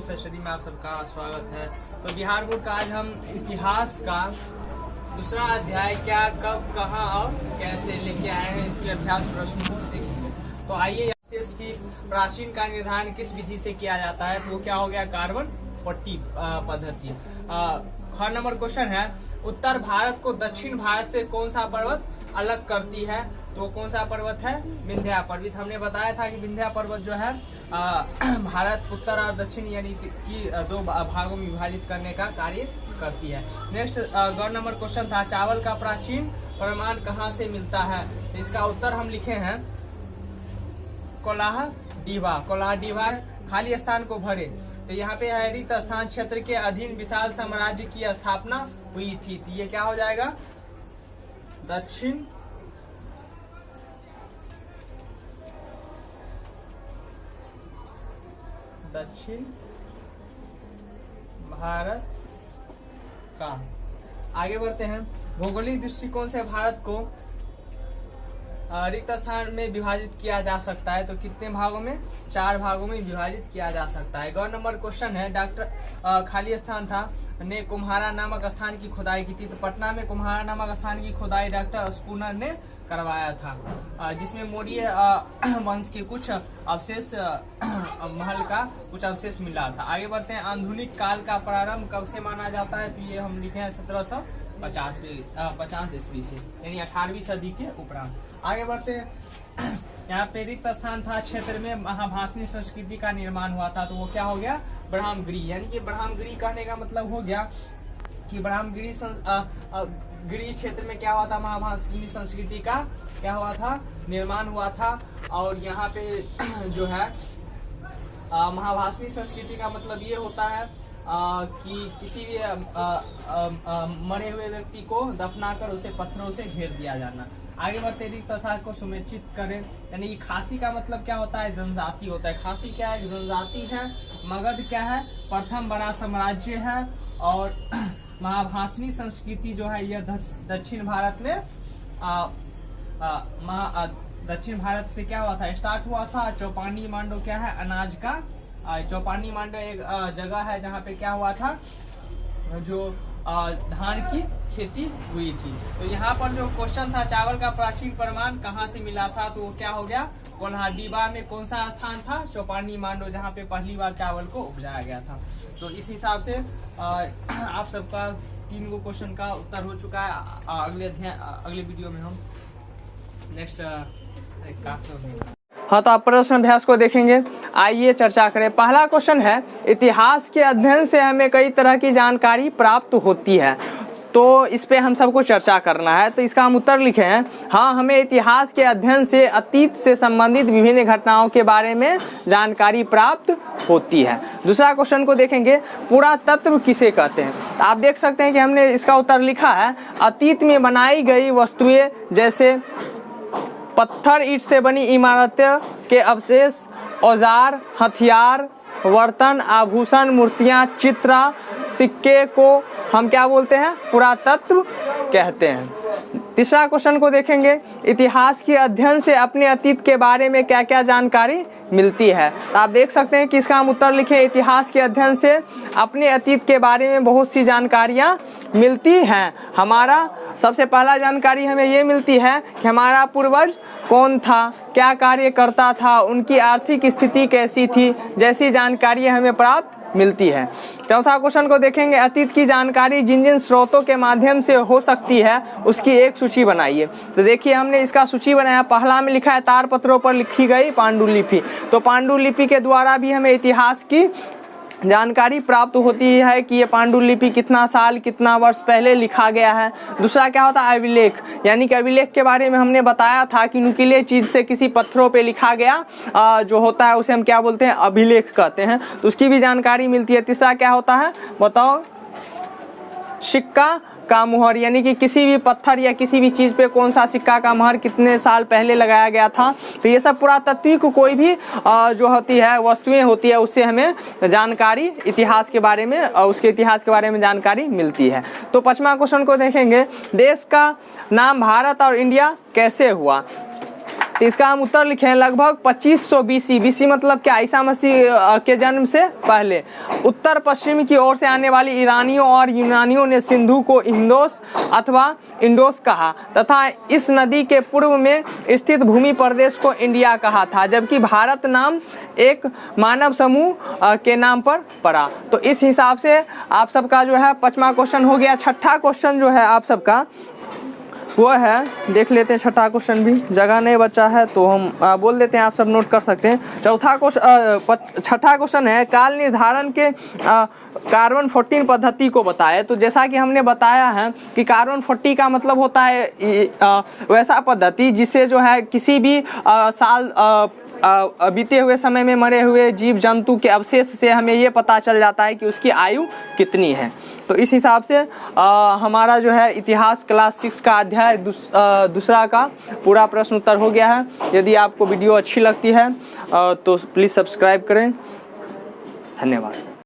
फैशनी में आप सबका स्वागत है। तो बिहार बोर्ड का आज हम इतिहास का दूसरा अध्याय क्या, कब, कहां और कैसे लेके आए हैं, इसके अभ्यास प्रश्न को देखेंगे। तो आइए की प्राचीन का निर्धारण किस विधि से किया जाता है, तो वो क्या हो गया, कार्बन 40 पद्धति। ख नंबर क्वेश्चन है, उत्तर भारत को दक्षिण भारत से कौन सा पर्वत अलग करती है, तो कौन सा पर्वत है, विंध्या पर्वत। हमने बताया था कि विंध्या पर्वत जो है भारत उत्तर और दक्षिण यानी कि दो भागों में विभाजित करने का कार्य करती है। नेक्स्ट ग नंबर क्वेश्चन था, चावल का प्राचीन प्रमाण कहाँ से मिलता है, इसका उत्तर हम लिखे हैं कोलाह डीवा। खाली स्थान को भरे, तो यहाँ पे है रिक्त स्थान क्षेत्र के अधीन विशाल साम्राज्य की स्थापना हुई थी, तो ये क्या हो जाएगा, दक्षिण भारत का। आगे बढ़ते हैं, भौगोलिक दृष्टिकोण से भारत को रिक्त स्थान में विभाजित किया जा सकता है, तो कितने भागों में, 4 भागों में विभाजित किया जा सकता है। ग नंबर क्वेश्चन है, डॉक्टर खाली स्थान था ने कुम्हारा नामक स्थान की खुदाई की थी, तो पटना में कुम्हारा नामक स्थान की खुदाई डॉक्टर स्पूनर ने करवाया था, जिसमें मौर्य वंश के कुछ अवशेष महल का कुछ अवशेष मिला था। आगे बढ़ते हैं, आधुनिक काल का प्रारंभ कब से माना जाता है, तो ये हम लिखे हैं 1750 ईस्वी से, यानी 18वीं सदी के उपरांत। आगे बढ़ते हैं, यहाँ पे रिक्त स्थान था क्षेत्र में महाभाषणी संस्कृति का निर्माण हुआ था, तो वो क्या हो गया, ब्राह्मगिरी। यानी कि ब्राह्मगिरी कहने का मतलब हो गया कि ब्राह्मगिरी गिरी क्षेत्र में क्या हुआ था, महाभाषणी संस्कृति का क्या हुआ था, निर्माण हुआ था। और यहाँ पे जो है महाभाषणी संस्कृति का मतलब ये होता है कि किसी भी मरे हुए व्यक्ति को दफनाकर उसे पत्थरों से घेर दिया जाना। आगे बढ़ते, रिक्त स्थान को सुनिश्चित करें, यानी कि खासी का मतलब क्या होता है, जनजाति होता है। खासी क्या है, जनजाति है। मगध क्या है, प्रथम बड़ा साम्राज्य है। और महाभाषणी संस्कृति जो है यह दक्षिण भारत में दक्षिण भारत से क्या हुआ था, स्टार्ट हुआ था। चौपानी मांडो क्या है, अनाज का, चौपानी मांडो एक जगह है जहाँ पे क्या हुआ था, जो धान की खेती हुई थी। तो यहाँ पर जो क्वेश्चन था, चावल का प्राचीन प्रमाण कहाँ से मिला था, तो वो क्या हो गया, कोल्हाडीबा में कौन सा स्थान था, चौपानी मांडो, जहाँ पे पहली बार चावल को उपजाया गया था। तो इस हिसाब से आप सबका 3 गो क्वेश्चन का उत्तर हो चुका है। अगले वीडियो में हम नेक्स्ट हाँ, तो आप प्रश्न अभ्यास को देखेंगे। आइए चर्चा करें। पहला क्वेश्चन है, इतिहास के अध्ययन से हमें कई तरह की जानकारी प्राप्त होती है, तो इस पे हम सबको चर्चा करना है। तो इसका हम उत्तर लिखे हैं, हाँ, हमें इतिहास के अध्ययन से अतीत से संबंधित विभिन्न घटनाओं के बारे में जानकारी प्राप्त होती है। दूसरा क्वेश्चन को देखेंगे, पुरातत्व किसे कहते हैं। तो आप देख सकते हैं कि हमने इसका उत्तर लिखा है, अतीत में बनाई गई वस्तुएं जैसे पत्थर ईंट से बनी इमारतें के अवशेष, औजार, हथियार, बर्तन, आभूषण, मूर्तियां, चित्र, सिक्के को हम क्या बोलते हैं, पुरातत्व कहते हैं। तीसरा क्वेश्चन को देखेंगे, इतिहास के अध्ययन से अपने अतीत के बारे में क्या क्या जानकारी मिलती है। तो आप देख सकते हैं कि इसका हम उत्तर लिखें, इतिहास के अध्ययन से अपने अतीत के बारे में बहुत सी जानकारियाँ मिलती हैं। हमारा सबसे पहला जानकारी हमें ये मिलती है कि हमारा पूर्वज कौन था, क्या कार्य करता था, उनकी आर्थिक स्थिति कैसी थी, जैसी जानकारी हमें प्राप्त मिलती है। चौथा क्वेश्चन को देखेंगे, अतीत की जानकारी जिन जिन स्रोतों के माध्यम से हो सकती है उसकी एक सूची बनाइए। तो देखिए हमने इसका सूची बनाया। पहला में लिखा है, तारपत्रों पर लिखी गई पांडुलिपि, तो पांडुलिपि के द्वारा भी हमें इतिहास की जानकारी प्राप्त होती है कि ये पांडुलिपि कितना साल कितना वर्ष पहले लिखा गया है। दूसरा क्या होता है, अभिलेख, यानी कि अभिलेख के बारे में हमने बताया था कि नुकीले चीज से किसी पत्थरों पे लिखा गया जो होता है उसे हम क्या बोलते हैं, अभिलेख कहते हैं, तो उसकी भी जानकारी मिलती है। तीसरा क्या होता है बताओ, सिक्का का मुहर, यानी कि किसी भी पत्थर या किसी भी चीज पे कौन सा सिक्का का मुहर कितने साल पहले लगाया गया था। तो ये सब पुरातात्विक कोई भी जो होती है वस्तुएं होती है उससे हमें जानकारी इतिहास के बारे में उसके इतिहास के बारे में जानकारी मिलती है। तो 5वां क्वेश्चन को देखेंगे, देश का नाम भारत और इंडिया कैसे हुआ। तो इसका हम उत्तर लिखे हैं लगभग 2500 BC। BC मतलब क्या, ईसा मसीह के जन्म से पहले। उत्तर पश्चिम की ओर से आने वाली ईरानियों और यूनानियों ने सिंधु को इंदोस अथवा इंडोस कहा तथा इस नदी के पूर्व में स्थित भूमि प्रदेश को इंडिया कहा था, जबकि भारत नाम एक मानव समूह के नाम पर पड़ा। तो इस हिसाब से आप सबका जो है 5वां क्वेश्चन हो गया। छठा क्वेश्चन जो है आप सबका वो है, देख लेते हैं छठा क्वेश्चन भी, जगह नहीं बचा है तो हम बोल देते हैं, आप सब नोट कर सकते हैं। छठा क्वेश्चन है काल निर्धारण के कार्बन 14 पद्धति को बताए। तो जैसा कि हमने बताया है कि कार्बन 40 का मतलब होता है वैसा पद्धति जिससे जो है किसी भी साल बीते हुए समय में मरे हुए जीव जंतु के अवशेष से हमें ये पता चल जाता है कि उसकी आयु कितनी है। तो इस हिसाब से हमारा जो है इतिहास क्लास 6 का अध्याय दूसरा का पूरा प्रश्न उत्तर हो गया है। यदि आपको वीडियो अच्छी लगती है तो प्लीज़ सब्सक्राइब करें। धन्यवाद।